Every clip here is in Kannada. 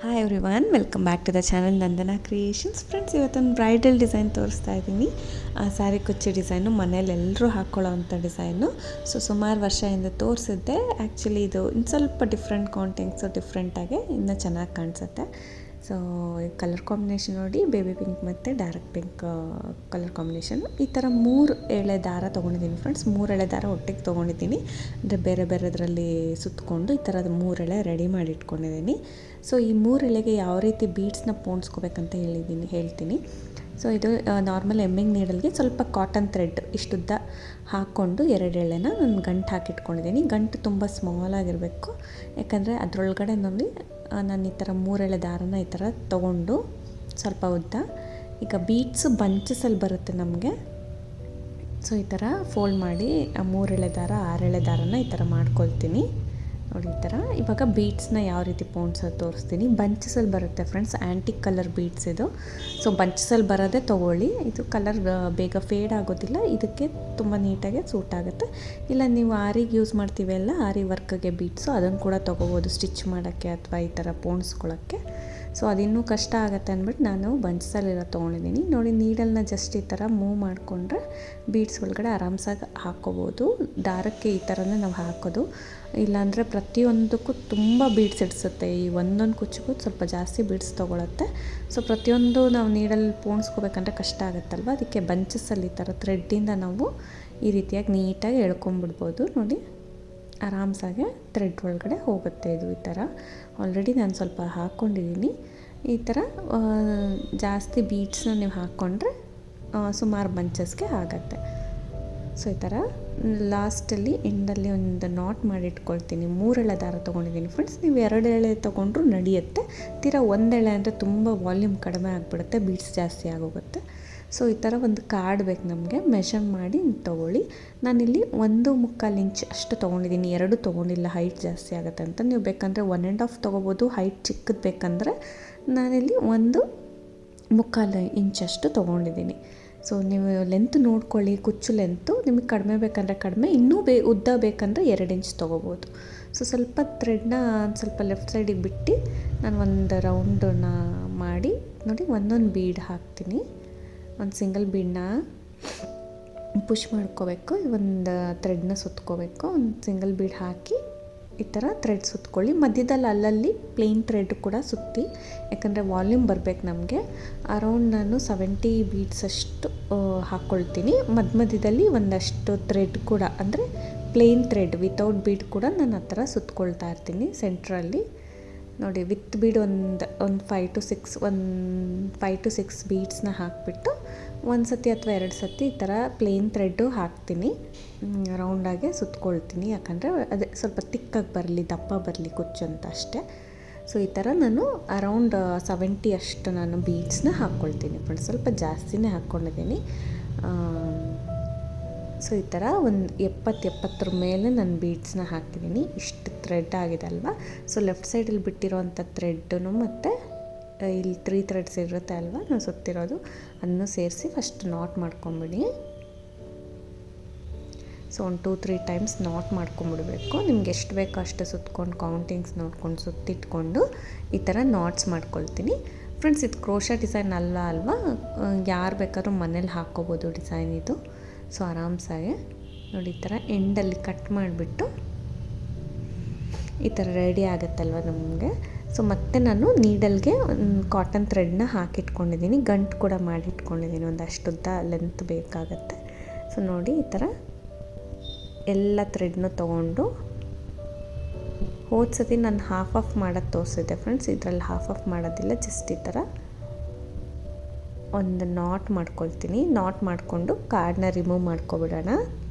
Hi everyone, welcome back to the channel Nandana creations. Friends, ಇವತ್ತೊಂದು ಬ್ರೈಡಲ್ ಡಿಸೈನ್ ತೋರಿಸ್ತಾ ಇದ್ದೀನಿ. ಸ್ಯಾರಿ ಕುಚ್ಚಿ ಡಿಸೈನು, ಮನೇಲಿ ಎಲ್ಲರೂ ಹಾಕ್ಕೊಳ್ಳೋ ಅಂಥ ಡಿಸೈನು. ಸುಮಾರು ವರ್ಷದಿಂದ ತೋರಿಸಿದ್ದೆ. ಆ್ಯಕ್ಚುಲಿ ಇದು ಇನ್ನು ಸ್ವಲ್ಪ ಡಿಫ್ರೆಂಟ್ ಕಾಂಟೆಂಟ್ಸು ಡಿಫ್ರೆಂಟಾಗಿ ಇನ್ನೂ ಚೆನ್ನಾಗಿ ಕಾಣಿಸುತ್ತೆ. ಸೊ ಕಲರ್ ಕಾಂಬಿನೇಷನ್ ನೋಡಿ, ಬೇಬಿ ಪಿಂಕ್ ಮತ್ತು ಡಾರ್ಕ್ ಪಿಂಕ್ ಕಲರ್ ಕಾಂಬಿನೇಷನು. ಈ ಥರ 3 ಎಳೆ ದಾರ ತೊಗೊಂಡಿದ್ದೀನಿ ಫ್ರೆಂಡ್ಸ್. 3 ಎಳೆ ದಾರ ಒಟ್ಟಿಗೆ ತೊಗೊಂಡಿದ್ದೀನಿ. ಅಂದರೆ ಬೇರೆ ಬೇರೆದರಲ್ಲಿ ಸುತ್ತಕೊಂಡು ಈ ಥರದ 3 ಎಳೆ ರೆಡಿ ಮಾಡಿ ಇಟ್ಕೊಂಡಿದ್ದೀನಿ. ಸೊ ಈ 3 ಎಳೆಗೆ ಯಾವ ರೀತಿ ಬೀಡ್ಸ್ನ ಪೋಣಿಸ್ಕೋಬೇಕಂತ ಹೇಳ್ತೀನಿ. ಸೊ ಇದು ನಾರ್ಮಲ್ ಎಮ್ಮಿಂಗ್ ನೀಡಲ್ಗೆ ಸ್ವಲ್ಪ ಕಾಟನ್ ಥ್ರೆಡ್ ಇಷ್ಟುದ್ದ ಹಾಕ್ಕೊಂಡು 2 ಎಳೆನ ನಾನು ಗಂಟು ಹಾಕಿಟ್ಕೊಂಡಿದ್ದೀನಿ. ಗಂಟು ತುಂಬ ಸ್ಮಾಲಾಗಿರಬೇಕು, ಯಾಕಂದರೆ ಅದರೊಳಗಡೆ ನೋಡಿ ನಾನು ಈ ಥರ 3 ಎಳೆ ದಾರನ ಈ ಥರ ತೊಗೊಂಡು ಸ್ವಲ್ಪ ಉದ್ದ, ಈಗ ಬೀಡ್ಸು ಬಂಚಸಲ್ಲಿ ಬರುತ್ತೆ ನಮಗೆ. ಸೊ ಈ ಥರ ಫೋಲ್ಡ್ ಮಾಡಿ ಆ 3 ಎಳೆ ದಾರ 6 ಎಳೆ ದಾರನ ಈ ಥರ ಮಾಡ್ಕೊಳ್ತೀನಿ ನೋಡಿ. ಈ ಥರ ಇವಾಗ ಬೀಡ್ಸ್ನ ಯಾವ ರೀತಿ ಪೋಣಿಸೋದು ತೋರಿಸ್ತೀನಿ. ಬಂಚಸಲ್ಲಿ ಬರುತ್ತೆ ಫ್ರೆಂಡ್ಸ್, ಆ್ಯಂಟಿಕ್ ಕಲರ್ ಬೀಡ್ಸ್ ಇದು. ಸೊ ಬಂಚಸಲ್ಲಿ ಬರೋದೇ ತೊಗೊಳ್ಳಿ, ಇದು ಕಲರ್ ಬೇಗ ಫೇಡ್ ಆಗೋದಿಲ್ಲ, ಇದಕ್ಕೆ ತುಂಬ ನೀಟಾಗಿ ಸೂಟ್ ಆಗುತ್ತೆ. ಇಲ್ಲ ನೀವು ಆರಿಗೆ ಯೂಸ್ ಮಾಡ್ತೀವಲ್ಲ, ಆರಿ ವರ್ಕ್ಗೆ ಬೀಡ್ಸು, ಅದನ್ನು ಕೂಡ ತೊಗೋಬೋದು ಸ್ಟಿಚ್ ಮಾಡೋಕ್ಕೆ ಅಥವಾ ಈ ಥರ ಪೋಣಿಸ್ಕೊಳ್ಳೋಕ್ಕೆ. ಸೊ ಅದಿನ್ನೂ ಕಷ್ಟ ಆಗುತ್ತೆ ಅಂದ್ಬಿಟ್ಟು ನಾನು ಬಂಚಸಲ್ಲಿರೋ ತೊಗೊಂಡಿದ್ದೀನಿ ನೋಡಿ. ನೀಡಲ್ನ ಜಸ್ಟ್ ಈ ಥರ ಮೂವ್ ಮಾಡಿಕೊಂಡ್ರೆ ಬೀಡ್ಸ್ ಒಳಗಡೆ ಆರಾಮ್ಸಾಗಿ ಹಾಕ್ಕೋಬೋದು. ದಾರಕ್ಕೆ ಈ ಥರನೇ ನಾವು ಹಾಕೋದು, ಇಲ್ಲಾಂದರೆ ಪ್ರತಿಯೊಂದಕ್ಕೂ ತುಂಬ ಬೀಡ್ಸ್ ಇಡಿಸುತ್ತೆ. ಈ ಒಂದೊಂದು ಕುಚ್ಚಿಗೂ ಸ್ವಲ್ಪ ಜಾಸ್ತಿ ಬೀಡ್ಸ್ ತೊಗೊಳುತ್ತೆ. ಸೊ ಪ್ರತಿಯೊಂದು ನಾವು ನೀಡಲ್ಲಿ ಪೋಣಿಸ್ಕೋಬೇಕಂದ್ರೆ ಕಷ್ಟ ಆಗುತ್ತಲ್ವ, ಅದಕ್ಕೆ ಬಂಚಸಲ್ಲಿ ಈ ಥರ ಥ್ರೆಡ್ಡಿಂದ ನಾವು ಈ ರೀತಿಯಾಗಿ ನೀಟಾಗಿ ಎಳ್ಕೊಂಬಿಡ್ಬೋದು ನೋಡಿ. ಆರಾಮ್ಸಾಗೆ ಥ್ರೆಡ್ ಒಳಗಡೆ ಹೋಗುತ್ತೆ ಇದು. ಈ ಥರ ಆಲ್ರೆಡಿ ನಾನು ಸ್ವಲ್ಪ ಹಾಕ್ಕೊಂಡಿದ್ದೀನಿ. ಈ ಥರ ಜಾಸ್ತಿ ಬೀಡ್ಸ್ನ ನೀವು ಹಾಕ್ಕೊಂಡ್ರೆ ಸುಮಾರು ಬಂಚಸ್ಗೆ ಆಗುತ್ತೆ. ಸೊ ಈ ಥರ ಲಾಸ್ಟಲ್ಲಿ ಎಂಡಲ್ಲಿ ಒಂದು ನಾಟ್ ಮಾಡಿ ಇಟ್ಕೊಳ್ತೀನಿ. 3 ಎಳೆ ದಾರ ತೊಗೊಂಡಿದ್ದೀನಿ ಫ್ರೆಂಡ್ಸ್. ನೀವು 2 ಎಳೆ ತೊಗೊಂಡ್ರೂ ನಡೆಯುತ್ತೆ. ತೀರಾ 1 ಎಳೆ ಅಂದರೆ ತುಂಬ ವಾಲ್ಯೂಮ್ ಕಡಿಮೆ ಆಗಿಬಿಡುತ್ತೆ, ಬೀಡ್ಸ್ ಜಾಸ್ತಿ ಆಗೋಗುತ್ತೆ. ಸೊ ಈ ಥರ ಒಂದು ಕಾರ್ಡ್ ಬೇಕು ನಮಗೆ, ಮೆಷರ್ ಮಾಡಿ ತೊಗೊಳ್ಳಿ. ನಾನಿಲ್ಲಿ 1.25 ಇಂಚ್ ಅಷ್ಟು ತೊಗೊಂಡಿದ್ದೀನಿ, 2 ತೊಗೊಂಡಿಲ್ಲ, ಹೈಟ್ ಜಾಸ್ತಿ ಆಗುತ್ತೆ ಅಂತ. ನೀವು ಬೇಕಂದರೆ 1.5 ತೊಗೋಬೋದು, ಹೈಟ್ ಚಿಕ್ಕದು ಬೇಕಂದರೆ. ನಾನಿಲ್ಲಿ 1.25 ಇಂಚಷ್ಟು ತೊಗೊಂಡಿದ್ದೀನಿ. ಸೊ ನೀವು ಲೆಂತ್ ನೋಡ್ಕೊಳ್ಳಿ, ಕುಚ್ಚು ಲೆಂತು ನಿಮಗೆ ಕಡಿಮೆ ಬೇಕಂದರೆ ಕಡಿಮೆ, ಇನ್ನೂ ಉದ್ದ ಬೇಕಂದರೆ 2 ಇಂಚ್ ತೊಗೋಬೋದು. ಸೊ ಸ್ವಲ್ಪ ಥ್ರೆಡ್ನ ಸ್ವಲ್ಪ ಲೆಫ್ಟ್ ಸೈಡಿಗೆ ಬಿಟ್ಟು ನಾನು ಒಂದು ರೌಂಡನ್ನ ಮಾಡಿ ನೋಡಿ, ಒಂದೊಂದು ಬೀಡ್ ಹಾಕ್ತೀನಿ. ಒಂದು ಸಿಂಗಲ್ ಬೀಡನ್ನ ಪುಷ್ ಮಾಡ್ಕೋಬೇಕು, ಒಂದು ಥ್ರೆಡ್ನ ಸುತ್ಕೋಬೇಕು, ಒಂದು ಸಿಂಗಲ್ ಬೀಡ್ ಹಾಕಿ ಈ ಥರ ಥ್ರೆಡ್ ಸುತ್ಕೊಳ್ಳಿ. ಮಧ್ಯದಲ್ಲಿ ಅಲ್ಲಲ್ಲಿ ಪ್ಲೇನ್ ಥ್ರೆಡ್ ಕೂಡ ಸುತ್ತಿ, ಯಾಕಂದರೆ ವಾಲ್ಯೂಮ್ ಬರಬೇಕು ನಮಗೆ. ಅರೌಂಡ್ ನಾನು 70 ಬೀಡ್ಸ್ ಅಷ್ಟು ಹಾಕ್ಕೊಳ್ತೀನಿ. ಮಧ್ಯದಲ್ಲಿ ಒಂದಷ್ಟು ಥ್ರೆಡ್ ಕೂಡ, ಅಂದರೆ ಪ್ಲೇನ್ ಥ್ರೆಡ್ ವಿತೌಟ್ ಬೀಡ್ ಕೂಡ ನಾನು ಆ ಥರ ಸುತ್ಕೊಳ್ತಾ ಇರ್ತೀನಿ ಸೆಂಟ್ರಲ್ಲಿ ನೋಡಿ. ವಿತ್ ಬೀಡ್ ಒಂದು 5 to 6 ಬೀಡ್ಸ್ನ ಹಾಕಿಬಿಟ್ಟು ಒಂದು ಸತಿ ಅಥವಾ 2 ಸತಿ ಈ ಥರ ಪ್ಲೇನ್ ಥ್ರೆಡ್ಡು ಹಾಕ್ತೀನಿ, ರೌಂಡಾಗೆ ಸುತ್ಕೊಳ್ತೀನಿ. ಯಾಕಂದರೆ ಅದೇ ಸ್ವಲ್ಪ ತಿಕ್ಕಾಗಿ ಬರಲಿ, ದಪ್ಪ ಬರಲಿ ಕುಚ್ಚು ಅಂತ ಅಷ್ಟೇ. ಸೊ ಈ ಥರ ನಾನು ಅರೌಂಡ್ 70 ಅಷ್ಟು ನಾನು ಬೀಡ್ಸ್ನ ಹಾಕ್ಕೊಳ್ತೀನಿ ಫ್ರೆಂಡ್ಸ್, ಸ್ವಲ್ಪ ಜಾಸ್ತಿನೇ ಹಾಕ್ಕೊಂಡಿದ್ದೀನಿ. ಸೊ ಈ ಥರ ಒಂದು 70 ಮೇಲೆ ನಾನು ಬೀಡ್ಸ್ನ ಹಾಕಿದ್ದೀನಿ. ಇಷ್ಟು ಥ್ರೆಡ್ ಆಗಿದೆ ಅಲ್ವಾ. ಸೊ ಲೆಫ್ಟ್ ಸೈಡಲ್ಲಿ ಬಿಟ್ಟಿರೋವಂಥ ಥ್ರೆಡ್ಡು ಮತ್ತು ಇಲ್ಲಿ 3 ಥ್ರೆಡ್ಸ್ ಇರುತ್ತೆ ಅಲ್ವಾ ನಾನು ಸುತ್ತಿರೋದು, ಅದನ್ನು ಸೇರಿಸಿ ಫಸ್ಟ್ ನಾಟ್ ಮಾಡ್ಕೊಂಬಿಡಿ. ಸೊ ಒಂದು 2-3 ಟೈಮ್ಸ್ ನಾಟ್ ಮಾಡ್ಕೊಂಬಿಡ್ಬೇಕು. ನಿಮ್ಗೆ ಎಷ್ಟು ಬೇಕೋ ಅಷ್ಟು ಸುತ್ಕೊಂಡು ಕೌಂಟಿಂಗ್ಸ್ ನೋಡ್ಕೊಂಡು ಸುತ್ತಿಟ್ಕೊಂಡು ಈ ಥರ ನಾಟ್ಸ್ ಮಾಡ್ಕೊಳ್ತೀನಿ ಫ್ರೆಂಡ್ಸ್. ಇದು ಕ್ರೋಶಾ ಡಿಸೈನ್ ಅಲ್ವಾ, ಯಾರು ಬೇಕಾದ್ರೂ ಮನೇಲಿ ಹಾಕ್ಕೋಬೋದು ಡಿಸೈನ್ ಇದು. ಸೊ ಆರಾಮ್ಸಾಗೆ ನೋಡಿ ಈ ಥರ ಎಂಡಲ್ಲಿ ಕಟ್ ಮಾಡಿಬಿಟ್ಟು ಈ ಥರ ರೆಡಿ ಆಗುತ್ತಲ್ವ ನಮಗೆ. ಸೊ ಮತ್ತೆ ನಾನು ನೀಡಲ್ಗೆ ಕಾಟನ್ ಥ್ರೆಡ್ನ ಹಾಕಿಟ್ಕೊಂಡಿದ್ದೀನಿ, ಗಂಟು ಕೂಡ ಮಾಡಿಟ್ಕೊಂಡಿದ್ದೀನಿ, ಒಂದಷ್ಟುದ್ದ ಲೆಂತ್ ಬೇಕಾಗತ್ತೆ. ಸೊ ನೋಡಿ ಈ ಥರ ಎಲ್ಲ ಥ್ರೆಡ್ನು ತೊಗೊಂಡು, ಹೋದ ಸತಿ ನಾನು ಹಾಫ್ ಮಾಡೋದು ತೋರಿಸಿದ್ದೆ ಫ್ರೆಂಡ್ಸ್, ಇದರಲ್ಲಿ ಹಾಫ್ ಮಾಡೋದಿಲ್ಲ, ಜಸ್ಟ್ ಈ ಥರ ಒಂದು ನಾಟ್ ಮಾಡ್ಕೊಳ್ತೀನಿ. ನಾಟ್ ಮಾಡಿಕೊಂಡು ಕಾರ್ಡ್ನ ರಿಮೂವ್ ಮಾಡ್ಕೊಬಿಡೋಣ.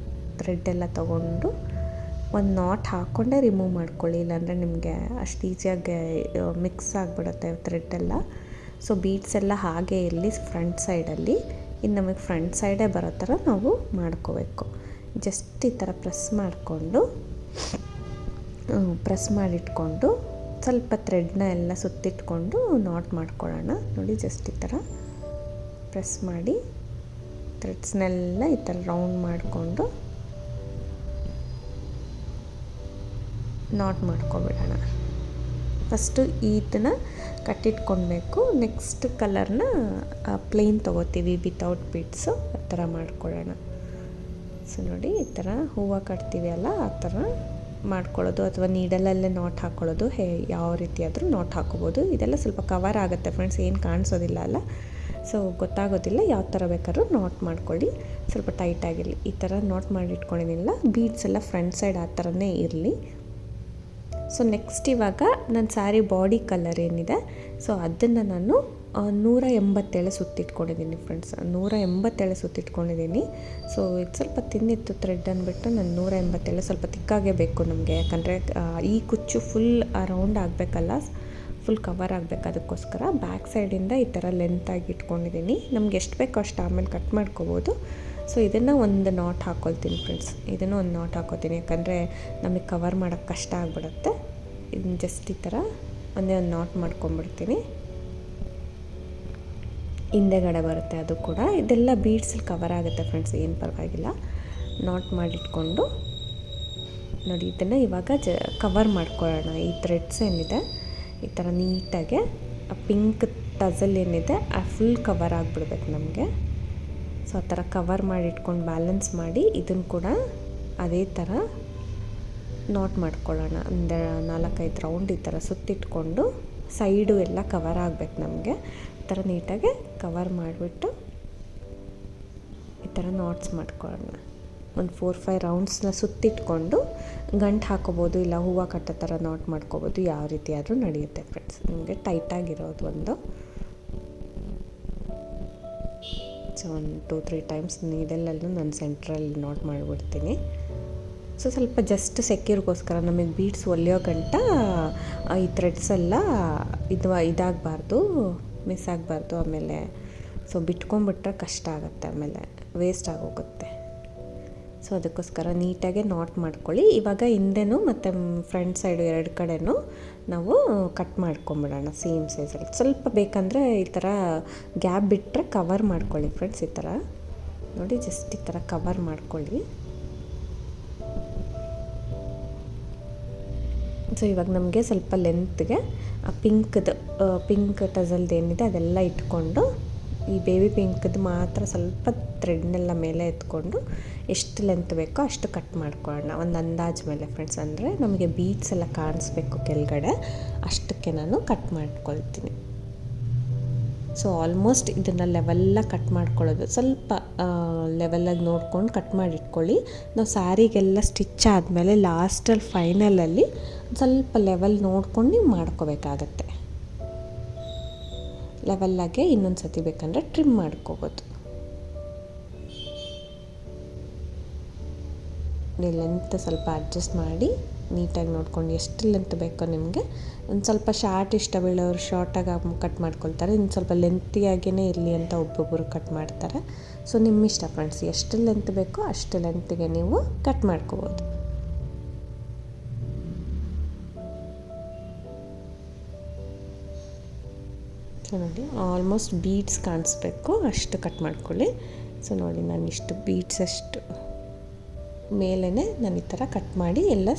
ಥ್ರೆಡ್ಡೆಲ್ಲ ತೊಗೊಂಡು ಒಂದು ನಾಟ್ ಹಾಕ್ಕೊಂಡೇ ರಿಮೂವ್ ಮಾಡ್ಕೊಳ್ಳಿ, ಇಲ್ಲಾಂದರೆ ನಿಮಗೆ ಅಷ್ಟು ಈಸಿಯಾಗಿ ಮಿಕ್ಸ್ ಆಗಿಬಿಡುತ್ತೆ ಥ್ರೆಡ್ಡೆಲ್ಲ. ಸೊ ಬೀಡ್ಸ್ ಎಲ್ಲ ಹಾಗೆ ಇರಲಿ ಫ್ರಂಟ್ ಸೈಡಲ್ಲಿ. ಇನ್ನು ನಮಗೆ ಫ್ರಂಟ್ ಸೈಡೇ ಬರೋ ಥರ ನಾವು ಮಾಡ್ಕೋಬೇಕು. ಜಸ್ಟ್ ಈ ಥರ ಪ್ರೆಸ್ ಮಾಡಿಟ್ಕೊಂಡು ಸ್ವಲ್ಪ ಥ್ರೆಡ್ನ ಎಲ್ಲ ಸುತ್ತಿಟ್ಕೊಂಡು ನಾಟ್ ಮಾಡ್ಕೊಳ್ಳೋಣ ನೋಡಿ. ಜಸ್ಟ್ ಈ ಥರ ಪ್ರೆಸ್ ಮಾಡಿ ಥ್ರೆಡ್ಸ್ನೆಲ್ಲ ಈ ಥರ ರೌಂಡ್ ಮಾಡಿಕೊಂಡು ನಾಟ್ ಮಾಡ್ಕೊಬಿಡೋಣ. ಫಸ್ಟು ಇದನ್ನು ಕಟ್ಟಿಟ್ಕೊಳ್ಬೇಕು. ನೆಕ್ಸ್ಟ್ ಕಲರ್ನ ಪ್ಲೇನ್ ತೊಗೋತೀವಿ ವಿತೌಟ್ ಬೀಡ್ಸು, ಆ ಥರ ಮಾಡ್ಕೊಳ್ಳೋಣ. ಸೊ ನೋಡಿ, ಈ ಥರ ಹೂವು ಕಟ್ತೀವಿ ಅಲ್ಲ, ಆ ಥರ ಮಾಡ್ಕೊಳ್ಳೋದು, ಅಥವಾ ನೀಡಲಲ್ಲೇ ನಾಟ್ ಹಾಕ್ಕೊಳ್ಳೋದು, ಯಾವ ರೀತಿ ಆದರೂ ನಾಟ್ ಹಾಕ್ಕೋಬೋದು. ಇದೆಲ್ಲ ಸ್ವಲ್ಪ ಕವರ್ ಆಗುತ್ತೆ ಫ್ರೆಂಡ್ಸ್, ಏನು ಕಾಣಿಸೋದಿಲ್ಲ ಅಲ್ಲ, ಸೊ ಗೊತ್ತಾಗೋದಿಲ್ಲ. ಯಾವ ಥರ ಬೇಕಾದ್ರೂ ನಾಟ್ ಮಾಡ್ಕೊಳ್ಳಿ, ಸ್ವಲ್ಪ ಟೈಟಾಗಿರಲಿ. ಈ ಥರ ನಾಟ್ ಮಾಡಿ ಇಟ್ಕೊಂಡಿದ್ದಿಲ್ಲ, ಬೀಡ್ಸ್ ಎಲ್ಲ ಫ್ರಂಟ್ ಸೈಡ್ ಆ ಥರನೇ ಇರಲಿ. ಸೊ ನೆಕ್ಸ್ಟ್ ಇವಾಗ ನನ್ನ ಸ್ಯಾರಿ ಬಾಡಿ ಕಲರ್ ಏನಿದೆ, ಸೊ ಅದನ್ನು ನಾನು 187 ಸುತ್ತಿಟ್ಕೊಂಡಿದ್ದೀನಿ ಫ್ರೆಂಡ್ಸ್. 187 ಸುತ್ತಿಟ್ಕೊಂಡಿದ್ದೀನಿ. ಸೊ ಇದು ಸ್ವಲ್ಪ ತಿನ್ನಿತ್ತು ಥ್ರೆಡ್ ಅಂದ್ಬಿಟ್ಟು ನಾನು 187 ಸ್ವಲ್ಪ ತಿಕ್ಕಾಗೇ ಬೇಕು ನಮಗೆ, ಯಾಕಂದರೆ ಈ ಕುಚ್ಚು ಫುಲ್ ರೌಂಡ್ ಆಗಬೇಕಲ್ಲ, ಫುಲ್ ಕವರ್ ಆಗಬೇಕು. ಅದಕ್ಕೋಸ್ಕರ ಬ್ಯಾಕ್ ಸೈಡಿಂದ ಈ ಥರ ಲೆಂತಾಗಿ ಇಟ್ಕೊಂಡಿದ್ದೀನಿ. ನಮ್ಗೆ ಎಷ್ಟು ಬೇಕೋ ಅಷ್ಟು ಆಮೇಲೆ ಕಟ್ ಮಾಡ್ಕೋಬೋದು. ಸೊ ಇದನ್ನು ಒಂದು ನಾಟ್ ಹಾಕ್ಕೊಳ್ತೀನಿ ಫ್ರೆಂಡ್ಸ್, ಇದನ್ನು ಒಂದು ನಾಟ್ ಹಾಕ್ಕೊತೀನಿ, ಯಾಕಂದರೆ ನಮಗೆ ಕವರ್ ಮಾಡೋಕ್ಕೆ ಕಷ್ಟ ಆಗಿಬಿಡುತ್ತೆ. ಇದನ್ನು ಜಸ್ಟ್ ಈ ಥರ ಒಂದೇ ಒಂದು ನಾಟ್ ಮಾಡ್ಕೊಂಬಿಡ್ತೀನಿ. ಹಿಂದೆಗಡೆ ಬರುತ್ತೆ ಅದು ಕೂಡ. ಇದೆಲ್ಲ ಬೀಡ್ಸಲ್ಲಿ ಕವರ್ ಆಗುತ್ತೆ ಫ್ರೆಂಡ್ಸ್, ಏನು ಪರವಾಗಿಲ್ಲ. ನಾಟ್ ಮಾಡಿಟ್ಕೊಂಡು ನೋಡಿ, ಇದನ್ನು ಇವಾಗ ಕವರ್ ಮಾಡ್ಕೊಳ್ಳೋಣ. ಈ ಥ್ರೆಡ್ಸ್ ಏನಿದೆ ಈ ಥರ ನೀಟಾಗೆ ಆ ಪಿಂಕ್ ಟಜಲ್ ಏನಿದೆ ಆ ಫುಲ್ ಕವರ್ ಆಗಿಬಿಡ್ಬೇಕು ನಮಗೆ. ಸೊ ಆ ಥರ ಕವರ್ ಮಾಡಿಟ್ಕೊಂಡು ಬ್ಯಾಲೆನ್ಸ್ ಮಾಡಿ ಇದನ್ನು ಕೂಡ ಅದೇ ಥರ ನಾಟ್ ಮಾಡ್ಕೊಳ್ಳೋಣ. ಒಂದು 4-5 ರೌಂಡ್ ಈ ಥರ ಸುತ್ತಿಟ್ಕೊಂಡು ಸೈಡು ಎಲ್ಲ ಕವರ್ ಆಗಬೇಕು ನಮಗೆ. ಈ ಥರ ನೀಟಾಗಿ ಕವರ್ ಮಾಡಿಬಿಟ್ಟು ಈ ಥರ ನಾಟ್ಸ್ ಮಾಡ್ಕೊಳ್ಳೋಣ. ಒಂದು 4-5 ರೌಂಡ್ಸ್ನ ಸುತ್ತಿಟ್ಕೊಂಡು ಗಂಟು ಹಾಕೋಬೋದು, ಇಲ್ಲ ಹೂವು ಕಟ್ಟೋ ಥರ ನಾಟ್ ಮಾಡ್ಕೋಬೋದು, ಯಾವ ರೀತಿ ಆದರೂ ನಡೆಯುತ್ತೆ ಫ್ರೆಂಡ್ಸ್. ನಿಮಗೆ ಟೈಟಾಗಿರೋದು ಒಂದು. ಸೊ ಒಂದು 2-3 ಟೈಮ್ಸ್ ನೀಡಲಲ್ಲೂ ನಾನು ಸೆಂಟ್ರಲ್ಲಿ ನಾಟ್ ಮಾಡಿಬಿಡ್ತೀನಿ. ಸೊ ಸ್ವಲ್ಪ ಜಸ್ಟ್ ಸೆಕ್ಯೂರ್ಗೋಸ್ಕರ, ನಮಗೆ ಬೀಡ್ಸ್ ಹೊಲಿಯೋ ಗಂಟ ಈ ಥ್ರೆಡ್ಸ್ ಎಲ್ಲ ಇದಾಗಬಾರ್ದು, ಮಿಸ್ ಆಗಬಾರ್ದು. ಆಮೇಲೆ ಸೊ ಬಿಟ್ಕೊಂಡ್ಬಿಟ್ರೆ ಕಷ್ಟ ಆಗುತ್ತೆ, ಆಮೇಲೆ ವೇಸ್ಟ್ ಆಗೋಗುತ್ತೆ. ಸೊ ಅದಕ್ಕೋಸ್ಕರ ನೀಟಾಗೆ ನಾಟ್ ಮಾಡ್ಕೊಳ್ಳಿ. ಇವಾಗ ಹಿಂದೆನೂ ಮತ್ತು ಫ್ರಂಟ್ ಸೈಡು 2 ಕಡೆನೂ ನಾವು ಕಟ್ ಮಾಡ್ಕೊಂಬಿಡೋಣ ಸೇಮ್ ಸೈಜಲ್ಲಿ. ಸ್ವಲ್ಪ ಬೇಕಂದರೆ ಈ ಥರ ಗ್ಯಾಪ್ ಬಿಟ್ಟರೆ ಕವರ್ ಮಾಡ್ಕೊಳ್ಳಿ ಫ್ರೆಂಡ್ಸ್. ಈ ಥರ ನೋಡಿ, ಜಸ್ಟ್ ಈ ಥರ ಕವರ್ ಮಾಡ್ಕೊಳ್ಳಿ. ಸೊ ಇವಾಗ ನಮಗೆ ಸ್ವಲ್ಪ ಲೆಂತ್ಗೆ ಆ ಪಿಂಕ್ ಟಜಲ್ದು ಏನಿದೆ ಅದೆಲ್ಲ ಇಟ್ಕೊಂಡು, ಈ ಬೇಬಿ ಪಿಂಕ್ದು ಮಾತ್ರ ಸ್ವಲ್ಪ ಥ್ರೆಡ್ನೆಲ್ಲ ಮೇಲೆ ಎತ್ಕೊಂಡು ಎಷ್ಟು ಲೆಂತ್ ಬೇಕೋ ಅಷ್ಟು ಕಟ್ ಮಾಡ್ಕೊಳ್ಳೋಣ, ಒಂದು ಅಂದಾಜು ಮೇಲೆ ಫ್ರೆಂಡ್ಸ್. ಅಂದರೆ ನಮಗೆ ಬೀಡ್ಸ್ ಎಲ್ಲ ಕಾಣಿಸ್ಬೇಕು ಕೆಳಗಡೆ, ಅಷ್ಟಕ್ಕೆ ನಾನು ಕಟ್ ಮಾಡ್ಕೊಳ್ತೀನಿ. ಸೊ ಆಲ್ಮೋಸ್ಟ್ ಇದನ್ನು ಲೆವೆಲ್ಲಾಗಿ ಕಟ್ ಮಾಡ್ಕೊಳ್ಳೋದು, ಸ್ವಲ್ಪ ಲೆವೆಲಾಗಿ ನೋಡ್ಕೊಂಡು ಕಟ್ ಮಾಡಿ ಇಟ್ಕೊಳ್ಳಿ. ನಾವು ಸ್ಯಾರಿಗೆಲ್ಲ ಸ್ಟಿಚ್ ಆದಮೇಲೆ ಲಾಸ್ಟಲ್ಲಿ ಫೈನಲಲ್ಲಿ ಸ್ವಲ್ಪ ಲೆವೆಲ್ ನೋಡ್ಕೊಂಡು ನೀವು ಮಾಡ್ಕೋಬೇಕಾಗತ್ತೆ. ಲೆವೆಲ್ಲಾಗೆ ಇನ್ನೊಂದು ಸತಿ ಬೇಕಂದರೆ ಟ್ರಿಮ್ ಮಾಡ್ಕೋಬೋದು. ಲೆಂತ್ ಸ್ವಲ್ಪ ಅಡ್ಜಸ್ಟ್ ಮಾಡಿ ನೀಟಾಗಿ ನೋಡ್ಕೊಂಡು ಎಷ್ಟು ಲೆಂತ್ ಬೇಕೋ ನಿಮಗೆ. ಒಂದು ಸ್ವಲ್ಪ ಶಾರ್ಟ್ ಇಷ್ಟ ಬೀಳೋರು ಶಾರ್ಟಾಗಿ ಕಟ್ ಮಾಡ್ಕೊಳ್ತಾರೆ, ಇನ್ನು ಸ್ವಲ್ಪ ಲೆಂತಿಯಾಗೇ ಇರಲಿ ಅಂತ ಒಬ್ಬೊಬ್ಬರು ಕಟ್ ಮಾಡ್ತಾರೆ. ಸೊ ನಿಮ್ಮ ಇಷ್ಟ ಫ್ರೆಂಡ್ಸ್, ಎಷ್ಟು ಲೆಂತ್ ಬೇಕೋ ಅಷ್ಟು ಲೆಂತಿಗೆ ನೀವು ಕಟ್ ಮಾಡ್ಕೋಬೋದು. ಸೊ ನೋಡಿ, ಆಲ್ಮೋಸ್ಟ್ ಬೀಡ್ಸ್ ಕಾಣಿಸ್ಬೇಕು ಅಷ್ಟು ಕಟ್ ಮಾಡ್ಕೊಳ್ಳಿ. ಸೊ ನೋಡಿ, ನಾನು ಇಷ್ಟು ಬೀಡ್ಸ್ ಅಷ್ಟು ಮೇಲೇ ನಾನು ಈ ಥರ ಕಟ್ ಮಾಡಿ ಎಲ್ಲ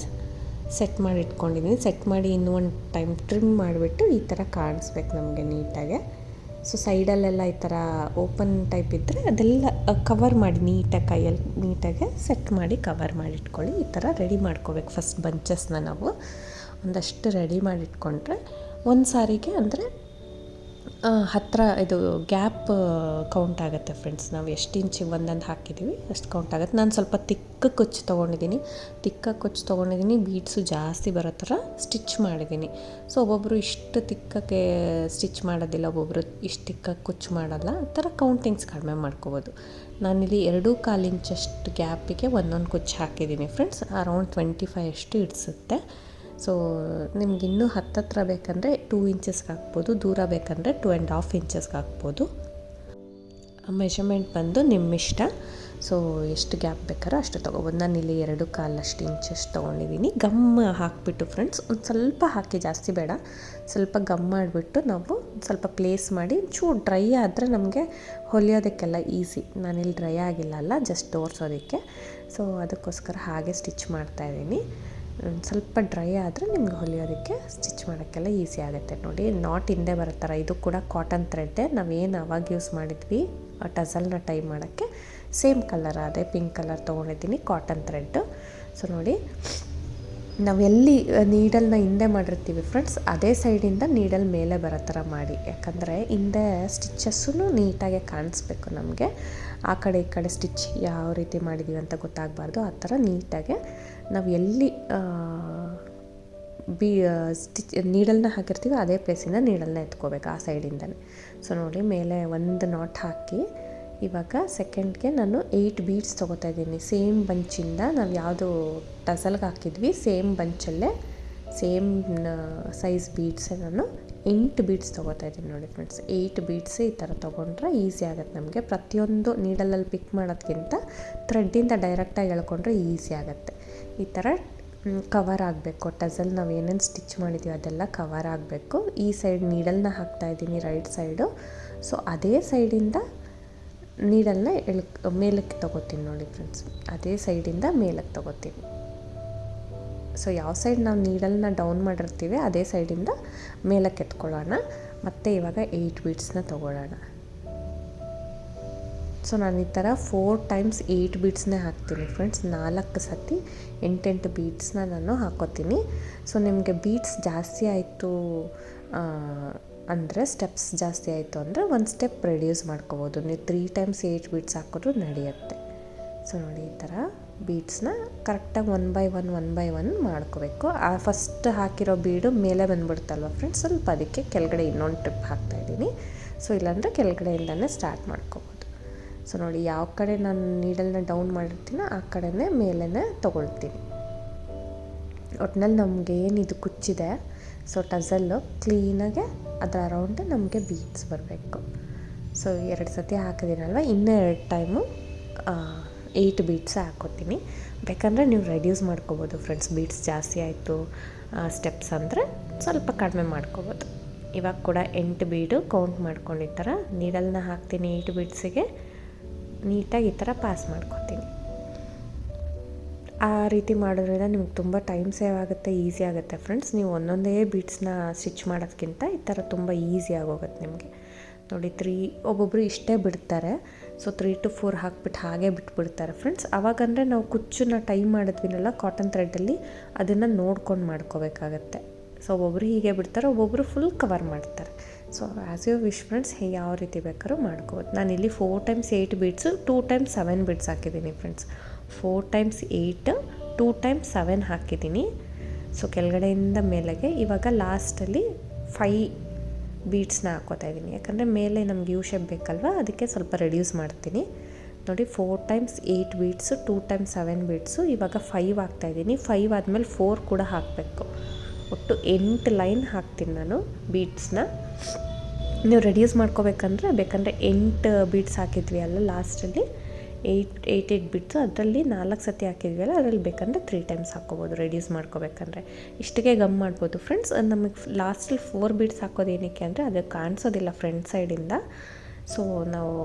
ಸೆಟ್ ಮಾಡಿ ಇಟ್ಕೊಂಡಿದ್ದೀನಿ. ಸೆಟ್ ಮಾಡಿ ಇನ್ನೂ ಒಂದು ಟೈಮ್ ಟ್ರಿಮ್ ಮಾಡಿಬಿಟ್ಟು ಈ ಥರ ಕಾಣಿಸ್ಬೇಕು ನಮಗೆ ನೀಟಾಗೆ. ಸೊ ಸೈಡಲ್ಲೆಲ್ಲ ಈ ಥರ ಓಪನ್ ಟೈಪ್ ಇದ್ದರೆ ಅದೆಲ್ಲ ಕವರ್ ಮಾಡಿ ನೀಟಾಗಿ ಕೈಯಲ್ಲಿ ನೀಟಾಗೆ ಸೆಟ್ ಮಾಡಿ ಕವರ್ ಮಾಡಿ ಇಟ್ಕೊಳ್ಳಿ. ಈ ಥರ ರೆಡಿ ಮಾಡ್ಕೋಬೇಕು ಫಸ್ಟ್ ಬಂಚಸ್ನ. ನಾವು ಒಂದಷ್ಟು ರೆಡಿ ಮಾಡಿ ಇಟ್ಕೊಂಡ್ರೆ ಒಂದು ಸಾರಿಗೆ ಅಂದರೆ ಹತ್ತಿರ ಇದು ಗ್ಯಾಪ್ ಕೌಂಟ್ ಆಗುತ್ತೆ ಫ್ರೆಂಡ್ಸ್. ನಾವು ಎಷ್ಟು ಇಂಚಿಗೆ ಒಂದೊಂದು ಹಾಕಿದ್ದೀವಿ ಅಷ್ಟು ಕೌಂಟ್ ಆಗುತ್ತೆ. ನಾನು ಸ್ವಲ್ಪ ತಿಕ್ಕ ಕುಚ್ಚು ತೊಗೊಂಡಿದ್ದೀನಿ, ಬೀಡ್ಸು ಜಾಸ್ತಿ ಬರೋ ಥರ ಸ್ಟಿಚ್ ಮಾಡಿದ್ದೀನಿ. ಸೊ ಒಬ್ಬೊಬ್ಬರು ಇಷ್ಟು ತಿಕ್ಕಕ್ಕೆ ಸ್ಟಿಚ್ ಮಾಡೋದಿಲ್ಲ, ಒಬ್ಬೊಬ್ಬರು ಇಷ್ಟು ತಿಕ್ಕಕ್ಕೆ ಕುಚ್ಚು ಮಾಡೋಲ್ಲ. ಆ ಥರ ಕೌಂಟಿಂಗ್ಸ್ ಕಡಿಮೆ ಮಾಡ್ಕೋಬೋದು. ನಾನಿಲ್ಲಿ 2.25 ಇಂಚಷ್ಟು ಗ್ಯಾಪಿಗೆ ಒಂದೊಂದು ಕುಚ್ಚು ಹಾಕಿದ್ದೀನಿ ಫ್ರೆಂಡ್ಸ್. ಅರೌಂಡ್ 25 ಅಷ್ಟು ಇಡಿಸುತ್ತೆ. ಸೊ ನಿಮ್ಗೆ ಇನ್ನೂ ಹತ್ತತ್ರ ಬೇಕಂದರೆ 2 ಇಂಚಸ್ಗೆ ಹಾಕ್ಬೋದು, ದೂರ ಬೇಕಂದರೆ 2.5 ಇಂಚಸ್ಗೆ ಹಾಕ್ಬೋದು. ಮೆಷರ್ಮೆಂಟ್ ಬಂದು ನಿಮ್ಮ ಇಷ್ಟ. ಸೊ ಎಷ್ಟು ಗ್ಯಾಪ್ ಬೇಕಾರೋ ಅಷ್ಟು ತೊಗೊಬೋದು. ನಾನು ಇಲ್ಲಿ 2.25 ಇಂಚಷ್ಟು ತೊಗೊಂಡಿದ್ದೀನಿ. ಗಮ್ ಹಾಕಿಬಿಟ್ಟು ಫ್ರೆಂಡ್ಸ್, ಒಂದು ಸ್ವಲ್ಪ ಹಾಕಿ, ಜಾಸ್ತಿ ಬೇಡ, ಸ್ವಲ್ಪ ಗಮ್ ಮಾಡಿಬಿಟ್ಟು ನಾವು ಸ್ವಲ್ಪ ಪ್ಲೇಸ್ ಮಾಡಿ ಚೂರು ಡ್ರೈ ಆದರೆ ನಮಗೆ ಹೊಲಿಯೋದಕ್ಕೆಲ್ಲ ಈಸಿ. ನಾನಿಲ್ಲಿ ಡ್ರೈ ಆಗಿಲ್ಲ ಅಲ್ಲ, ಜಸ್ಟ್ ತೋರಿಸೋದಕ್ಕೆ. ಸೊ ಅದಕ್ಕೋಸ್ಕರ ಹಾಗೆ ಸ್ಟಿಚ್ ಮಾಡ್ತಾಯಿದ್ದೀನಿ. ಸ್ವಲ್ಪ ಡ್ರೈ ಆದರೆ ನಿಮ್ಗೆ ಹೊಲಿಯೋದಕ್ಕೆ ಸ್ಟಿಚ್ ಮಾಡೋಕ್ಕೆಲ್ಲ ಈಸಿ ಆಗುತ್ತೆ. ನೋಡಿ ನಾಟ್ ಹಿಂದೆ ಬರುತ್ತಾರೆ. ಇದು ಕೂಡ ಕಾಟನ್ ಥ್ರೆಡ್ಡೇ. ನಾವೇನು ಅವಾಗ ಯೂಸ್ ಮಾಡಿದ್ವಿ ಟಸಲ್ನ ಟೈ ಮಾಡೋಕ್ಕೆ ಸೇಮ್ ಕಲರ್, ಅದೇ ಪಿಂಕ್ ಕಲರ್ ತೊಗೊಂಡಿದ್ದೀನಿ, ಕಾಟನ್ ಥ್ರೆಡ್ಡು. ಸೊ ನೋಡಿ, ನಾವೆಲ್ಲಿ ನೀಡಲ್ನ ಹಿಂದೆ ಮಾಡಿರ್ತೀವಿ ಫ್ರೆಂಡ್ಸ್, ಅದೇ ಸೈಡಿಂದ ನೀಡಲ್ ಮೇಲೆ ಬರೋ ಥರ ಮಾಡಿ. ಯಾಕಂದರೆ ಹಿಂದೆ ಸ್ಟಿಚಸ್ಸೂ ನೀಟಾಗೆ ಕಾಣಿಸ್ಬೇಕು ನಮಗೆ. ಆ ಕಡೆ ಈ ಕಡೆ ಸ್ಟಿಚ್ ಯಾವ ರೀತಿ ಮಾಡಿದ್ದೀವಿ ಅಂತ ಗೊತ್ತಾಗಬಾರ್ದು. ಆ ಥರ ನೀಟಾಗೆ ನಾವು ಎಲ್ಲಿ ಸ್ಟಿಚ್ ನೀಡಲ್ನ ಹಾಕಿರ್ತೀವಿ ಅದೇ ಪ್ಲೇಸಿಂದ ನೀಡಲ್ನ ಎತ್ಕೋಬೇಕು, ಆ ಸೈಡಿಂದನೇ. ಸೊ ನೋಡಿ, ಮೇಲೆ ಒಂದು ನಾಟ್ ಹಾಕಿ ಇವಾಗ ಸೆಕೆಂಡ್ಗೆ ನಾನು 8 ಬೀಡ್ಸ್ ತೊಗೋತಾ ಇದ್ದೀನಿ. ಸೇಮ್ ಬಂಚಿಂದ ನಾವು ಯಾವುದು ಟಸಲ್ಗೆ ಹಾಕಿದ್ವಿ ಸೇಮ್ ಬಂಚಲ್ಲೇ ಸೇಮ್ ಸೈಜ್ ಬೀಡ್ಸೇ ನಾನು 8 ಬೀಡ್ಸ್ ತೊಗೋತಾ ಇದ್ದೀನಿ. ನೋಡಿ ಫ್ರೆಂಡ್ಸ್, 8 ಬೀಡ್ಸ್ ಈ ಥರ ತೊಗೊಂಡ್ರೆ ಈಸಿ ಆಗುತ್ತೆ ನಮಗೆ. ಪ್ರತಿಯೊಂದು ನೀಡಲಲ್ಲಿ ಪಿಕ್ ಮಾಡೋದಕ್ಕಿಂತ ಥ್ರೆಡ್ಡಿಂದ ಡೈರೆಕ್ಟಾಗಿ ಎಳ್ಕೊಂಡ್ರೆ ಈಸಿ ಆಗುತ್ತೆ. ಈ ಥರ ಕವರ್ ಆಗಬೇಕು. ಟಸಲ್ ನಾವು ಏನೇನು ಸ್ಟಿಚ್ ಮಾಡಿದ್ದೀವಿ ಅದೆಲ್ಲ ಕವರ್ ಆಗಬೇಕು. ಈ ಸೈಡ್ ನೀಡಲ್ನ ಹಾಕ್ತಾಯಿದ್ದೀನಿ, ರೈಟ್ ಸೈಡು. ಸೊ ಅದೇ ಸೈಡಿಂದ ನೀಡಲ್ನ ಮೇಲಕ್ಕೆ ತೊಗೋತೀನಿ. ನೋಡಿ ಫ್ರೆಂಡ್ಸ್, ಅದೇ ಸೈಡಿಂದ ಮೇಲಕ್ಕೆ ತೊಗೋತೀನಿ. ಸೊ ಯಾವ ಸೈಡ್ ನಾವು ನೀಡಲ್ನ ಡೌನ್ ಮಾಡಿರ್ತೀವಿ ಅದೇ ಸೈಡಿಂದ ಮೇಲಕ್ಕೆ ಎತ್ಕೊಳ್ಳೋಣ. ಮತ್ತು ಇವಾಗ 8 ಬೀಡ್ಸ್ನ ತೊಗೊಳ್ಳೋಣ. ಸೊ ನಾನು ಈ ಥರ 4 ಟೈಮ್ಸ್ 8 ಬೀಡ್ಸ್ನೇ ಹಾಕ್ತೀನಿ ಫ್ರೆಂಡ್ಸ್. 4 ಸತಿ 8 ಬೀಡ್ಸ್ನ ನಾನು ಹಾಕೋತೀನಿ. ಸೊ ನಿಮಗೆ ಬೀಡ್ಸ್ ಜಾಸ್ತಿ ಆಯಿತು ಅಂದರೆ, ಸ್ಟೆಪ್ಸ್ ಜಾಸ್ತಿ ಆಯಿತು ಅಂದರೆ ಒಂದು ಸ್ಟೆಪ್ ರೆಡ್ಯೂಸ್ ಮಾಡ್ಕೋಬೋದು. ನೀವು 3 ಟೈಮ್ಸ್ 8 ಬೀಡ್ಸ್ ಹಾಕಿದ್ರು ನಡೆಯುತ್ತೆ. ಸೊ ನೋಡಿ, ಈ ಥರ ಬೀಡ್ಸ್ನ ಕರೆಕ್ಟಾಗಿ 1 ಬೈ 1 ಮಾಡ್ಕೋಬೇಕು. ಆ ಫಸ್ಟ್ ಹಾಕಿರೋ ಬೀಡು ಮೇಲೆ ಬಂದುಬಿಡ್ತಲ್ವ ಫ್ರೆಂಡ್ಸ್, ಸ್ವಲ್ಪ ಅದಕ್ಕೆ ಕೆಳಗಡೆ ಇನ್ನೊಂದು ಟ್ರಿಪ್ ಹಾಕ್ತಾಯಿದ್ದೀನಿ. ಸೊ ಇಲ್ಲಾಂದರೆ ಕೆಳಗಡೆಯಿಂದನೇ ಸ್ಟಾರ್ಟ್ ಮಾಡ್ಕೋಬೋದು. ಸೊ ನೋಡಿ, ಯಾವ ಕಡೆ ನಾನು ನೀಡಲ್ನ ಡೌನ್ ಮಾಡಿರ್ತೀನೋ ಆ ಕಡೆನೇ ಮೇಲೇ ತೊಗೊಳ್ತೀನಿ. ಒಟ್ಟಿನಲ್ಲಿ ನಮಗೆ ಏನಿದು ಕುಚ್ಚಿದೆ, ಸೊ ಟಸಲ್ಲು ಕ್ಲೀನಾಗೆ ಅದರ ಅರೌಂಡ್ ನಮಗೆ ಬೀಡ್ಸ್ ಬರಬೇಕು. ಸೊ 2 ಸತಿ ಹಾಕಿದ್ದೀನಲ್ವ, ಇನ್ನೂ 2 ಟೈಮು 8 ಬೀಡ್ಸ್ ಹಾಕ್ಕೋತೀನಿ. ಬೇಕಂದರೆ ನೀವು ರೆಡ್ಯೂಸ್ ಮಾಡ್ಕೋಬೋದು ಫ್ರೆಂಡ್ಸ್. ಬೀಡ್ಸ್ ಜಾಸ್ತಿ ಆಯಿತು ಸ್ಟೆಪ್ಸ್ ಅಂದರೆ ಸ್ವಲ್ಪ ಕಡಿಮೆ ಮಾಡ್ಕೋಬೋದು. ಇವಾಗ ಕೂಡ 8 ಬೀಡು ಕೌಂಟ್ ಮಾಡ್ಕೊಂಡು ಈ ಥರ ನೀಡಲ್ನ ಹಾಕ್ತೀನಿ. 8 ಬೀಡ್ಸಿಗೆ ನೀಟಾಗಿ ಈ ಥರ ಪಾಸ್ ಮಾಡ್ಕೊತೀನಿ. ಆ ರೀತಿ ಮಾಡೋದ್ರಿಂದ ನಿಮ್ಗೆ ತುಂಬ ಟೈಮ್ ಸೇವ್ ಆಗುತ್ತೆ, ಈಸಿ ಆಗುತ್ತೆ ಫ್ರೆಂಡ್ಸ್. ನೀವು ಒಂದೊಂದೇ ಬೀಡ್ಸ್ನ ಸ್ಟಿಚ್ ಮಾಡೋದಕ್ಕಿಂತ ಈ ಥರ ತುಂಬ ಈಸಿ ಆಗೋಗುತ್ತೆ ನಿಮಗೆ. ನೋಡಿ, ಒಬ್ಬೊಬ್ಬರು ಇಷ್ಟೇ ಬಿಡ್ತಾರೆ. ಸೊ 3 to 4 ಹಾಕ್ಬಿಟ್ಟು ಹಾಗೆ ಬಿಟ್ಬಿಡ್ತಾರೆ ಫ್ರೆಂಡ್ಸ್. ಆವಾಗಂದರೆ ನಾವು ಕುಚ್ಚನ್ನ ಟೈ ಮಾಡಿದ್ವಿನಲ್ಲ ಕಾಟನ್ ಥ್ರೆಡ್ಡಲ್ಲಿ, ಅದನ್ನು ನೋಡ್ಕೊಂಡು ಮಾಡ್ಕೋಬೇಕಾಗತ್ತೆ. ಸೊ ಒಬ್ಬೊಬ್ಬರು ಹೀಗೆ ಬಿಡ್ತಾರೆ, ಒಬ್ಬೊಬ್ಬರು ಫುಲ್ ಕವರ್ ಮಾಡ್ತಾರೆ. So as you wish friends, ಯಾವ ರೀತಿ ಬೇಕಾದ್ರೂ ಮಾಡ್ಕೋಬೋದು. ನಾನಿಲ್ಲಿ 4 ಟೈಮ್ಸ್ 8 ಬೀಡ್ಸು 2 ಟೈಮ್ಸ್ 7 ಬೀಡ್ಸ್ ಹಾಕಿದ್ದೀನಿ ಫ್ರೆಂಡ್ಸ್. 4 ಟೈಮ್ಸ್ 8 2 ಟೈಮ್ಸ್ 7 ಹಾಕಿದ್ದೀನಿ. ಸೊ ಕೆಳಗಡೆಯಿಂದ ಮೇಲೆಗೆ ಇವಾಗ ಲಾಸ್ಟಲ್ಲಿ 5 ಬೀಡ್ಸ್ನ ಹಾಕ್ಕೋತಾ ಇದ್ದೀನಿ. ಯಾಕಂದರೆ ಮೇಲೆ ನಮ್ಗೆ ಯು ಶೇಪ್ ಬೇಕಲ್ವ, ಅದಕ್ಕೆ ಸ್ವಲ್ಪ ರೆಡ್ಯೂಸ್ ಮಾಡ್ತೀನಿ. ನೋಡಿ, 4 ಟೈಮ್ಸ್ 8 ಬೀಡ್ಸು 2 ಟೈಮ್ಸ್ 7 ಬೀಡ್ಸು, ಇವಾಗ 5 ಹಾಕ್ತಾಯಿದ್ದೀನಿ. 5 ಆದಮೇಲೆ 4 ಕೂಡ ಹಾಕಬೇಕು. ಒಟ್ಟು 8 ಲೈನ್ ಹಾಕ್ತೀನಿ ನಾನು ಬೀಡ್ಸ್ನ. ನೀವು ರೆಡ್ಯೂಸ್ ಮಾಡ್ಕೋಬೇಕಂದ್ರೆ ಬೇಕಂದರೆ 8 ಬೀಡ್ಸ್ ಹಾಕಿದ್ವಿ ಅಲ್ಲ ಲಾಸ್ಟಲ್ಲಿ, 8 ಬೀಡ್ಸು, ಅದರಲ್ಲಿ 4 ಸತಿ ಹಾಕಿದ್ವಿ ಅಲ್ಲ, ಅದರಲ್ಲಿ ಬೇಕಂದರೆ 3 ಟೈಮ್ಸ್ ಹಾಕ್ಕೋಬೋದು ರೆಡ್ಯೂಸ್ ಮಾಡ್ಕೋಬೇಕಂದ್ರೆ. ಇಷ್ಟಿಗೆ ಗಮ್ ಮಾಡ್ಬೋದು ಫ್ರೆಂಡ್ಸ್. ನಮಗೆ ಲಾಸ್ಟಲ್ಲಿ 4 ಬೀಡ್ಸ್ ಹಾಕೋದು ಏನಕ್ಕೆ ಅಂದರೆ ಅದು ಕಾಣಿಸೋದಿಲ್ಲ ಫ್ರಂಟ್ ಸೈಡಿಂದ. ಸೊ ನಾವು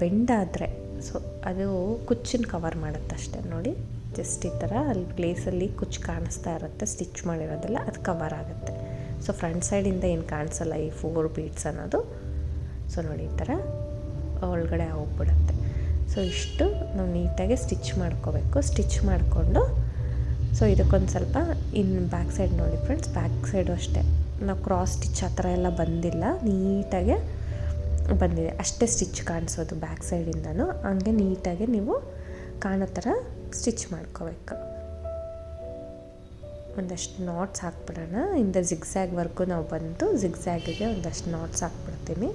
ಬೆಂಡಾದರೆ ಸೊ ಅದು ಕುಚ್ಚನ್ನು ಕವರ್ ಮಾಡುತ್ತೆ ಅಷ್ಟೇ. ನೋಡಿ, ಜಸ್ಟ್ ಈ ಥರ ಅಲ್ಲಿ ಪ್ಲೇಸಲ್ಲಿ ಕುಚ್ಚು ಕಾಣಿಸ್ತಾ ಇರುತ್ತೆ, ಸ್ಟಿಚ್ ಮಾಡಿರೋದೆಲ್ಲ ಅದು ಕವರ್ ಆಗುತ್ತೆ. ಸೊ ಫ್ರಂಟ್ ಸೈಡಿಂದ ಏನು ಕಾಣಿಸಲ್ಲ ಈ 4 ಬೀಡ್ಸ್ ಅನ್ನೋದು. ಸೊ ನೋಡಿ, ಈ ಥರ ಒಳಗಡೆ ಹೋಗ್ಬಿಡುತ್ತೆ. ಸೊ ಇಷ್ಟು ನಾವು ನೀಟಾಗಿ ಸ್ಟಿಚ್ ಮಾಡ್ಕೋಬೇಕು. ಸ್ಟಿಚ್ ಮಾಡಿಕೊಂಡು ಸೊ ಇದಕ್ಕೊಂದು ಸ್ವಲ್ಪ ಬ್ಯಾಕ್ ಸೈಡ್ ನೋಡಿ ಫ್ರೆಂಡ್ಸ್, ಬ್ಯಾಕ್ ಸೈಡು ಅಷ್ಟೇ ನಾವು ಕ್ರಾಸ್ ಸ್ಟಿಚ್ ಆ ಥರ ಎಲ್ಲ ಬಂದಿಲ್ಲ, ನೀಟಾಗೆ ಬಂದಿದೆ. ಅಷ್ಟೇ ಸ್ಟಿಚ್ ಕಾಣಿಸೋದು ಬ್ಯಾಕ್ ಸೈಡಿಂದನೂ. ಹಂಗೆ ನೀಟಾಗಿ ನೀವು ಕಾಣೋ ಥರ ಸ್ಟಿಚ್ ಮಾಡ್ಕೋಬೇಕು. ಒಂದಷ್ಟು ನಾಟ್ಸ್ ಹಾಕ್ಬಿಡೋಣ. ಇಂದ ಜಿಗ್ಜ್ಯಾಗ್ವರೆಗೂ ನಾವು ಬಂದು ಜಿಗ್ಜ್ಯಾಗಿಗೆ ಒಂದಷ್ಟು ನಾಟ್ಸ್ ಹಾಕ್ಬಿಡ್ತೀನಿ.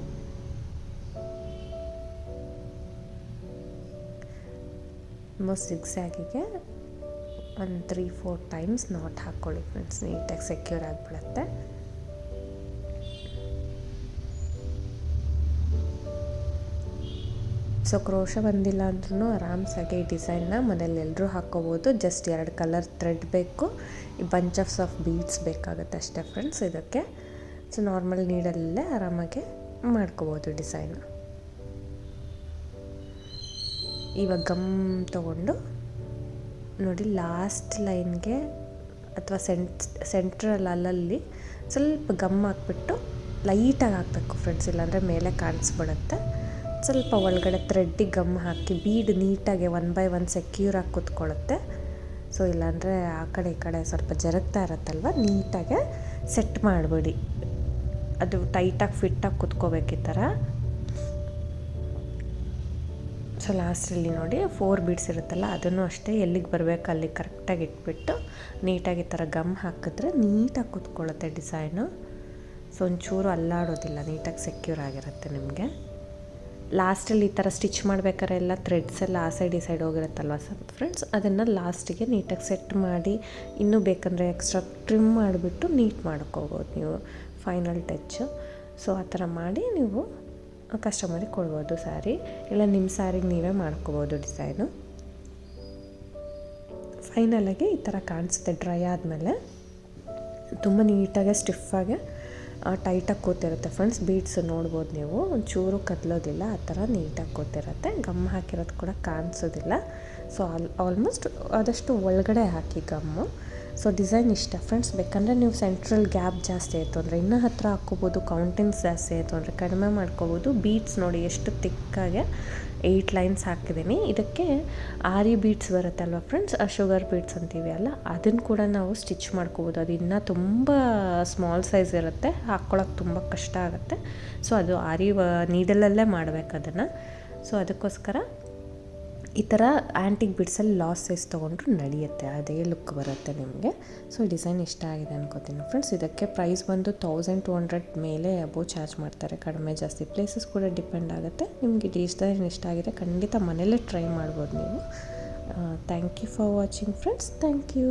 ಜಿಗ್ಜ್ಯಾಗಿಗೆ ಒಂದು 3-4 ಟೈಮ್ಸ್ ನಾಟ್ ಹಾಕ್ಕೊಳ್ಳಿ ಫ್ರೆಂಡ್ಸ್, ನೀಟಾಗಿ ಸೆಕ್ಯೂರ್ ಆಗಿಬಿಡುತ್ತೆ. ಸೊ ಕ್ರೋಶ ಬಂದಿಲ್ಲ ಅಂದ್ರೂ ಆರಾಮ್ಸಾಗಿ ಈ ಡಿಸೈನ್ನ ಮನೇಲಿ ಎಲ್ಲರೂ ಹಾಕ್ಕೋಬೋದು. ಜಸ್ಟ್ 2 ಕಲರ್ ಥ್ರೆಡ್ ಬೇಕು, ಈ ಬಂಚಸ್ ಆಫ್ ಬೀಡ್ಸ್ ಬೇಕಾಗುತ್ತೆ ಅಷ್ಟೇ ಫ್ರೆಂಡ್ಸ್ ಇದಕ್ಕೆ. ಸೊ ನಾರ್ಮಲ್ ನೀಡಲ್ಲೇ ಆರಾಮಾಗಿ ಮಾಡ್ಕೋಬೋದು ಡಿಸೈನ್. ಇವಾಗ ಗಮ್ ತೊಗೊಂಡು ನೋಡಿ ಲಾಸ್ಟ್ ಲೈನ್ಗೆ ಅಥವಾ ಸೆಂಟ್ರಲ್ ಅಲ್ಲಲ್ಲಿ ಸ್ವಲ್ಪ ಗಮ್ ಹಾಕ್ಬಿಟ್ಟು ಲೈಟಾಗಿ ಹಾಕಬೇಕು ಫ್ರೆಂಡ್ಸ್, ಇಲ್ಲಾಂದರೆ ಮೇಲೆ ಕಾಣಿಸ್ಬಿಡುತ್ತೆ. ಸ್ವಲ್ಪ ಒಳಗಡೆ ಥ್ರೆಡ್ಡಿಗೆ ಗಮ್ ಹಾಕಿ ಬೀಡ್ ನೀಟಾಗಿ 1 by 1 ಸೆಕ್ಯೂರಾಗಿ ಕೂತ್ಕೊಳ್ಳುತ್ತೆ. ಸೊ ಇಲ್ಲಾಂದರೆ ಆ ಕಡೆ ಈ ಕಡೆ ಸ್ವಲ್ಪ ಜರುಗ್ತಾ ಇರುತ್ತಲ್ವ, ನೀಟಾಗೆ ಸೆಟ್ ಮಾಡಿಬಿಡಿ. ಅದು ಟೈಟಾಗಿ ಫಿಟ್ಟಾಗಿ ಕೂತ್ಕೋಬೇಕು ಈ ಥರ. ಸೊ ಲಾಸ್ಟಲ್ಲಿ ನೋಡಿ 4 ಬೀಡ್ಸ್ ಇರುತ್ತಲ್ಲ, ಅದನ್ನು ಅಷ್ಟೇ ಎಲ್ಲಿಗೆ ಬರಬೇಕು ಅಲ್ಲಿ ಕರೆಕ್ಟಾಗಿ ಇಟ್ಬಿಟ್ಟು ನೀಟಾಗಿ ಈ ಥರ ಗಮ್ ಹಾಕಿದ್ರೆ ನೀಟಾಗಿ ಕೂತ್ಕೊಳ್ಳುತ್ತೆ ಡಿಸೈನು. ಸೊ ಒಂಚೂರು ಅಲ್ಲಾಡೋದಿಲ್ಲ, ನೀಟಾಗಿ ಸೆಕ್ಯೂರ್ ಆಗಿರುತ್ತೆ ನಿಮಗೆ. ಲಾಸ್ಟಲ್ಲಿ ಈ ಥರ ಸ್ಟಿಚ್ ಮಾಡ್ಬೇಕಾದ್ರೆ ಎಲ್ಲ ಥ್ರೆಡ್ಸ್ ಎಲ್ಲ ಆ ಸೈಡ್ ಈ ಸೈಡ್ ಹೋಗಿರುತ್ತಲ್ವ ಫ್ರೆಂಡ್ಸ್, ಅದನ್ನು ಲಾಸ್ಟಿಗೆ ನೀಟಾಗಿ ಸೆಟ್ ಮಾಡಿ ಇನ್ನೂ ಬೇಕಂದರೆ ಎಕ್ಸ್ಟ್ರಾ ಟ್ರಿಮ್ ಮಾಡಿಬಿಟ್ಟು ನೀಟ್ ಮಾಡ್ಕೋಬೋದು ನೀವು ಫೈನಲ್ ಟಚ್ಚು. ಸೊ ಆ ಥರ ಮಾಡಿ ನೀವು ಕಸ್ಟಮರಿಗೆ ಕೊಡ್ಬೋದು ಸ್ಯಾರಿ, ಇಲ್ಲ ನಿಮ್ಮ ಸ್ಯಾರಿಗೆ ನೀವೇ ಮಾಡ್ಕೋಬೋದು ಡಿಸೈನು. ಫೈನಲಾಗಿ ಈ ಥರ ಕಾಣಿಸುತ್ತೆ ಡ್ರೈ ಆದಮೇಲೆ. ತುಂಬ ನೀಟಾಗಿ ಸ್ಟಿಫಾಗಿ ಟೈಟಾಗಿ ಕೂತಿರುತ್ತೆ ಫ್ರೆಂಡ್ಸ್. ಬೀಡ್ಸ್ ನೋಡ್ಬೋದು ನೀವು, ಒಂಚೂರು ಕದಲೋದಿಲ್ಲ, ಆ ಥರ ನೀಟಾಗಿ ಕೂತಿರುತ್ತೆ. ಗಮ್ ಹಾಕಿರೋದು ಕೂಡ ಕಾಣಿಸೋದಿಲ್ಲ. ಸೊ ಆಲ್ಮೋಸ್ಟ್ ಆದಷ್ಟು ಒಳಗಡೆ ಹಾಕಿ ಗಮ್ಮು. ಸೊ ಡಿಸೈನ್ ಇಷ್ಟ ಫ್ರೆಂಡ್ಸ್. ಬೇಕಂದರೆ ನೀವು ಸೆಂಟ್ರಲ್ ಗ್ಯಾಪ್ ಜಾಸ್ತಿ ಆಯಿತು ಅಂದರೆ ಇನ್ನೂ ಹತ್ತಿರ ಹಾಕ್ಕೋಬೋದು, ಕೌಂಟಿಂಗ್ಸ್ ಜಾಸ್ತಿ ಆಯಿತು ಅಂದರೆ ಕಡಿಮೆ ಮಾಡ್ಕೋಬೋದು. ಬೀಡ್ಸ್ ನೋಡಿ ಎಷ್ಟು ತಿಕ್ಕಾಗೆ 8 ಲೈನ್ಸ್ ಹಾಕಿದ್ದೀನಿ. ಇದಕ್ಕೆ ಆರಿ ಬೀಡ್ಸ್ ಬರುತ್ತಲ್ವ ಫ್ರೆಂಡ್ಸ್, ಶುಗರ್ ಬೀಡ್ಸ್ ಅಂತೀವಿ ಅಲ್ಲ, ಅದನ್ನು ಕೂಡ ನಾವು ಸ್ಟಿಚ್ ಮಾಡ್ಕೋಬೋದು. ಅದು ಇನ್ನೂ ತುಂಬ ಸ್ಮಾಲ್ ಸೈಜ್ ಇರುತ್ತೆ, ಹಾಕ್ಕೊಳಕ್ಕೆ ತುಂಬ ಕಷ್ಟ ಆಗುತ್ತೆ. ಸೊ ಅದು ಆರಿ ನೀಡಲಲ್ಲೇ ಮಾಡಬೇಕು ಅದನ್ನು. ಸೊ ಅದಕ್ಕೋಸ್ಕರ ಈ ಥರ ಆ್ಯಂಟಿಕ್ ಬೀಡ್ಸಲ್ಲಿ ಲಾಸ್ ಸೈಜ್ ತೊಗೊಂಡ್ರು ನಡೆಯುತ್ತೆ, ಅದೇ ಲುಕ್ ಬರುತ್ತೆ ನಿಮಗೆ. ಸೊ ಈ ಡಿಸೈನ್ ಇಷ್ಟ ಆಗಿದೆ ಅನ್ಕೋತೀನಿ ಫ್ರೆಂಡ್ಸ್. ಇದಕ್ಕೆ ಪ್ರೈಸ್ ಬಂದು 1200 ಮೇಲೆ ಅಬೋ ಚಾರ್ಜ್ ಮಾಡ್ತಾರೆ, ಕಡಿಮೆ ಜಾಸ್ತಿ ಪ್ಲೇಸಸ್ ಕೂಡ ಡಿಪೆಂಡ್ ಆಗುತ್ತೆ. ನಿಮಗೆ ಡಿಸೈನ್ ಇಷ್ಟ ಆಗಿದೆ ಖಂಡಿತ ಮನೇಲೇ ಟ್ರೈ ಮಾಡ್ಬೋದು ನೀವು. Thank you for watching friends. Thank you.